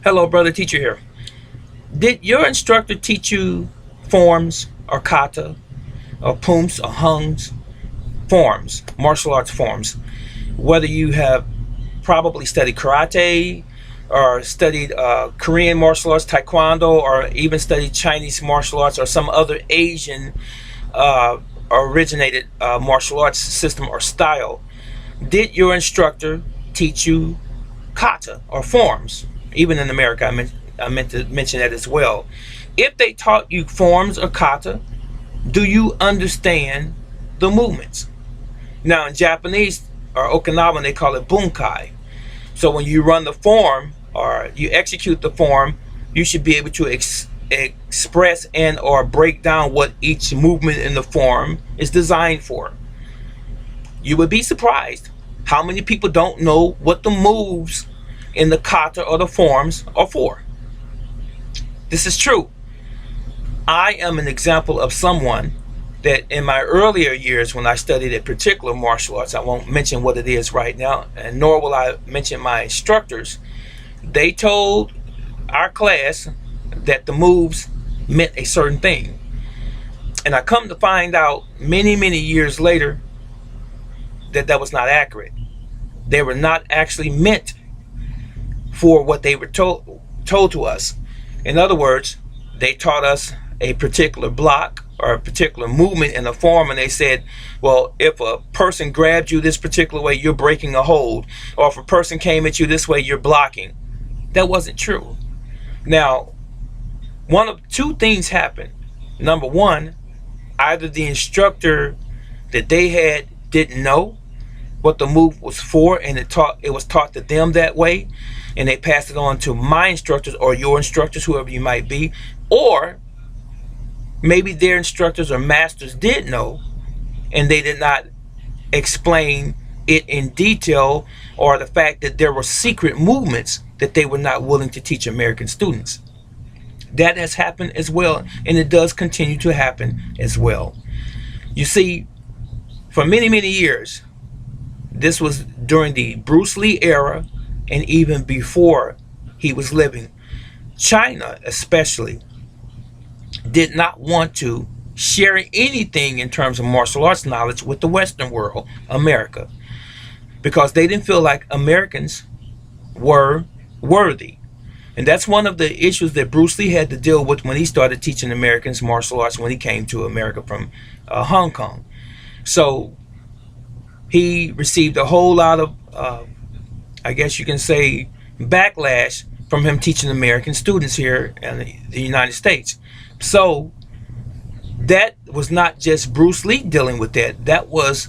Hello, brother teacher here. Did your instructor teach you forms or kata or pumps or hungs? Forms, martial arts forms. Whether you have probably studied karate or studied Korean martial arts, taekwondo, or even studied Chinese martial arts or some other Asian uh, originated martial arts system or style, did your instructor teach you kata or forms? Even in America, I meant to mention that as well. If they taught you forms or kata, do you understand the movements? Now, in Japanese or Okinawan, they call it bunkai. So when you run the form or you execute the form, you should be able to express and or break down what each movement in the form is designed for. You would be surprised how many people don't know what the moves in the kata or the forms are for. This is true. I am an example of someone that in my earlier years when I studied a particular martial arts, I won't mention what it is right now, and nor will I mention my instructors, they told our class that the moves meant a certain thing. And I come to find out many years later that that was not accurate. They were not actually meant for what they were told to us. In other words, they taught us a particular block or a particular movement in a form, and they said, well, if a person grabbed you this particular way, you're breaking a hold, or if a person came at you this way, you're blocking. That wasn't true. Now, one of two things happened. Number one, either the instructor that they had didn't know what the move was for, and it was taught to them that way, and they passed it on to my instructors or your instructors, whoever you might be, or maybe their instructors or masters did know and they did not explain it in detail, or the fact that there were secret movements that they were not willing to teach American students. That has happened as well, and it does continue to happen as well. You see, for many years, this was during the Bruce Lee era and even before he was living, China especially did not want to share anything in terms of martial arts knowledge with the Western world, America, because they didn't feel like Americans were worthy. And that's one of the issues that Bruce Lee had to deal with when he started teaching Americans martial arts when he came to America from Hong Kong. So he received a whole lot of, I guess you can say, backlash from him teaching American students here in the United States. So that was not just Bruce Lee dealing with that. That was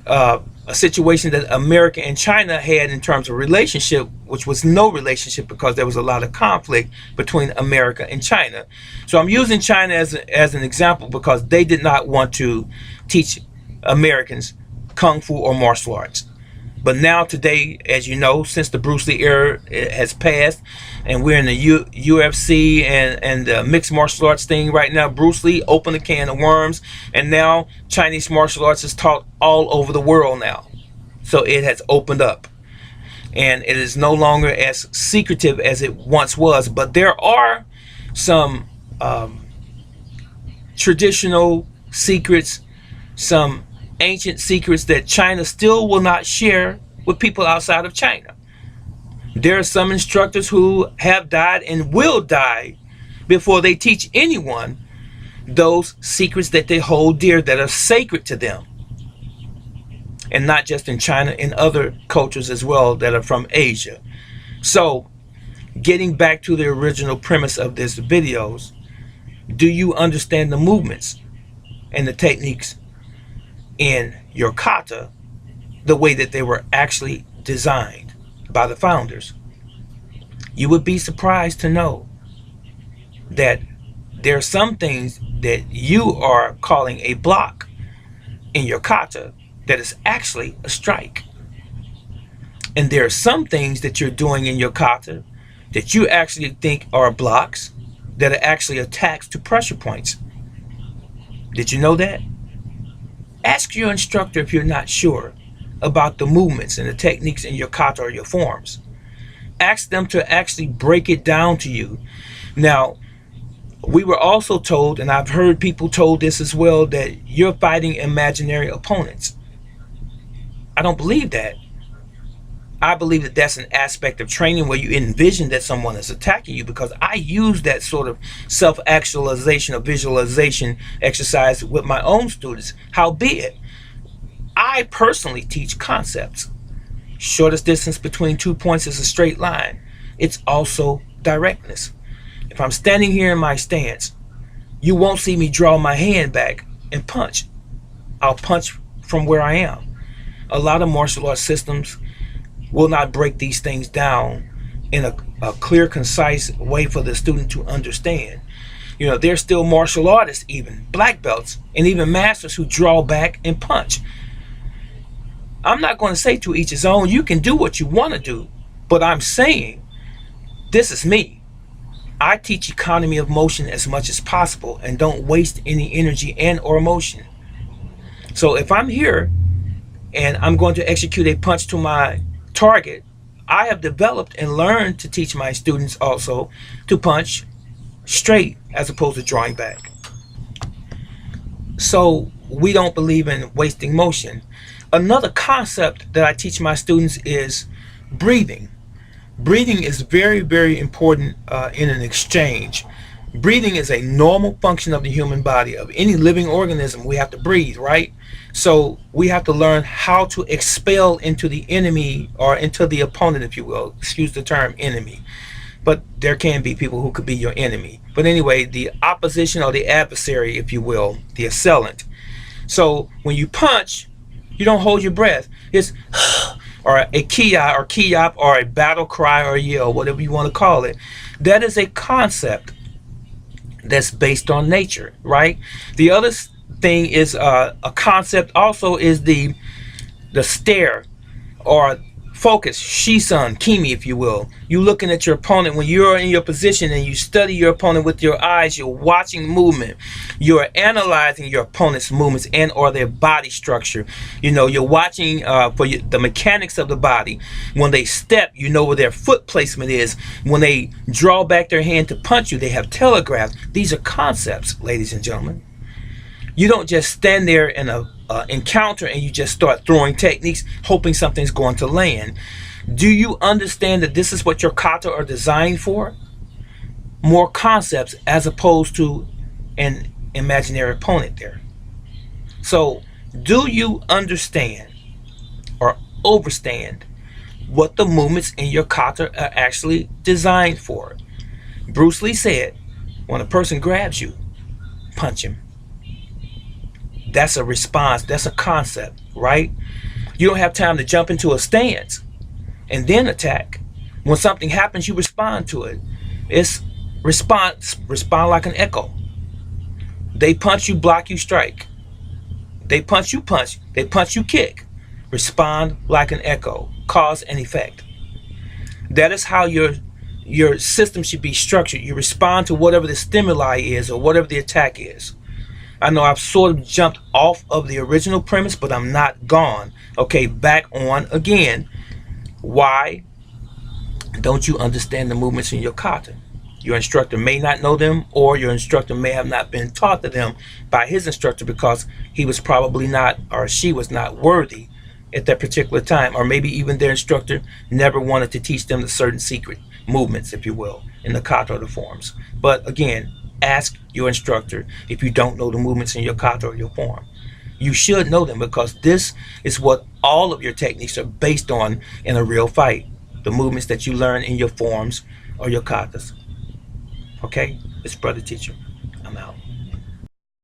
a situation that America and China had in terms of relationship, which was no relationship because there was a lot of conflict between America and China. So I'm using China as an example because they did not want to teach Americans Kung Fu or martial arts. But now today, as you know, since the Bruce Lee era has passed and we're in the UFC and the mixed martial arts thing right now, Bruce Lee opened a can of worms, and now Chinese martial arts is taught all over the world now. So it has opened up, and it is no longer as secretive as it once was. But there are some traditional secrets, some ancient secrets that China still will not share with people outside of China. There are some instructors who have died and will die before they teach anyone those secrets that they hold dear, that are sacred to them. And not just in China, in other cultures as well that are from Asia. So, getting back to the original premise of this videos, do you understand the movements and the techniques in your kata the way that they were actually designed by the founders? You would be surprised to know that there are some things that you are calling a block in your kata that is actually a strike. And there are some things that you're doing in your kata that you actually think are blocks that are actually attacks to pressure points. Did you know that? Ask your instructor if you're not sure about the movements and the techniques in your kata or your forms. ask them to actually break it down to you. Now, we were also told, and I've heard people told this as well, that you're fighting imaginary opponents. I don't believe that. I believe that that's an aspect of training where you envision that someone is attacking you, because I use that sort of self-actualization or visualization exercise with my own students. Howbeit, I personally teach concepts. Shortest distance between 2 points is a straight line. It's also directness. If I'm standing here in my stance, you won't see me draw my hand back and punch. I'll punch from where I am. A lot of martial arts systems will not break these things down in a clear, concise way for the student to understand. You know, there's still martial artists, even black belts, and even masters who draw back and punch. I'm not going to say to each his own. You can do what you want to do, but I'm saying this is me. I teach economy of motion as much as possible and don't waste any energy and or motion. So if I'm here and I'm going to execute a punch to my target, I have developed and learned to teach my students also to punch straight as opposed to drawing back. So we don't believe in wasting motion. Another concept that I teach my students is breathing. Breathing is very, very important in an exchange. Breathing is a normal function of the human body. Of any living organism, we have to breathe, right? So we have to learn how to expel into the enemy, or into the opponent, if you will. Excuse the term enemy. But there can be people who could be your enemy. But anyway, the opposition or the adversary, if you will, the assailant. So when you punch, you don't hold your breath. It's or a kia or kiyop or a battle cry or a yell, whatever you want to call it. That is a concept that's based on nature, right? The other thing is a concept also is the stare or focus, shisun, kimi, if you will. You looking at your opponent when you're in your position and you study your opponent with your eyes. You're watching movement. You're analyzing your opponent's movements and or their body structure. You know, you're watching for the mechanics of the body. When they step, you know where their foot placement is. When they draw back their hand to punch you, they have telegraphs. These are concepts, ladies and gentlemen. You don't just stand there in a encounter and you just start throwing techniques hoping something's going to land. Do you understand that this is what your kata are designed for? More concepts as opposed to an imaginary opponent there. So do you understand or overstand what the movements in your kata are actually designed for? Bruce Lee said, when a person grabs you, punch him. That's a response. That's a concept, right? You don't have time to jump into a stance and then attack. When something happens, you respond to it. It's response. Respond like an echo. They punch, you block, you strike. They punch, you punch. They punch, you kick. Respond like an echo. Cause and effect. That is how your system should be structured. You respond to whatever the stimuli is or whatever the attack is. I know I've sort of jumped off of the original premise, but I'm not gone. Okay, back on again. Why don't you understand the movements in your kata? Your instructor may not know them, or your instructor may have not been taught to them by his instructor because he was probably not, or she was not worthy at that particular time, or maybe even their instructor never wanted to teach them the certain secret movements, if you will, in the kata or the forms. But again, ask your instructor if you don't know the movements in your kata or your form. You should know them, because this is what all of your techniques are based on in a real fight. The movements that you learn in your forms or your katas. Okay? It's Brother Teacher. I'm out.